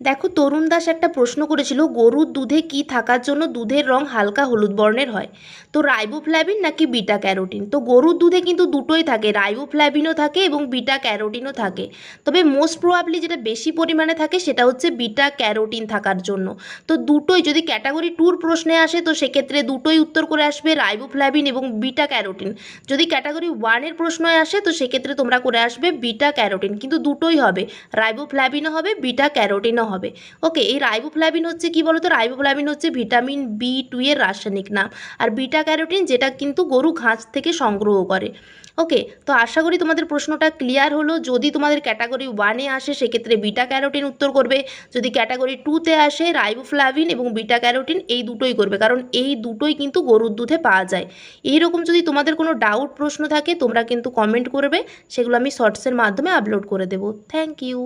দেখো, তরুণ দাস একটা প্রশ্ন করেছিল গরুর দুধে কি থাকার জন্য দুধের রং হালকা হলুদ বর্ণের হয়। তো রাইবোফ্ল্যাভিন নাকি বিটা ক্যারোটিন। তো গরুর দুধে কিন্তু দুটোই থাকে, রাইবোফ্ল্যাভিনও থাকে এবং বিটা ক্যারোটিনও থাকে। তবে মোস্ট প্রবাবলি যেটা বেশি পরিমাণে থাকে সেটা হচ্ছে বিটা ক্যারোটিন থাকার জন্য। তো দুটোই যদি ক্যাটাগরি টুর প্রশ্নে আসে তো সেক্ষেত্রে দুটোই উত্তর করে আসবে, রাইবোফ্ল্যাভিন এবং বিটা ক্যারোটিন। যদি ক্যাটাগরি ওয়ানের প্রশ্নে আসে তো সেক্ষেত্রে তোমরা করে আসবে বিটা ক্যারোটিন, কিন্তু দুটোই হবে, রাইবোফ্ল্যাভিনও হবে, বিটা ক্যারোটিনও হবে। ওকে, এই রাইবোফ্ল্যাভিন হচ্ছে কি বলতো, রাইবোফ্ল্যাভিন হচ্ছে ভিটামিন বি টু এর রাসায়নিক নাম, আর বিটা ক্যারোটিন যেটা কিন্তু গরু ঘাস থেকে সংগ্রহ করে। ওকে, তো আশা করি তোমাদের প্রশ্নটা ক্লিয়ার হলো। যদি তোমাদের ক্যাটাগরি ওয়ানে আসে সেক্ষেত্রে বিটা ক্যারোটিন উত্তর করবে, যদি ক্যাটাগরি টুতে আসে রাইবোফ্ল্যাভিন এবং বিটা ক্যারোটিন এই দুটোই করবে, কারণ এই দুটোই কিন্তু গরুর দুধে পাওয়া যায়। এইরকম যদি তোমাদের কোনো ডাউট প্রশ্ন থাকে তোমরা কিন্তু কমেন্ট করবে, সেগুলো আমি শর্টসের মাধ্যমে আপলোড করে দেবো। Thank you.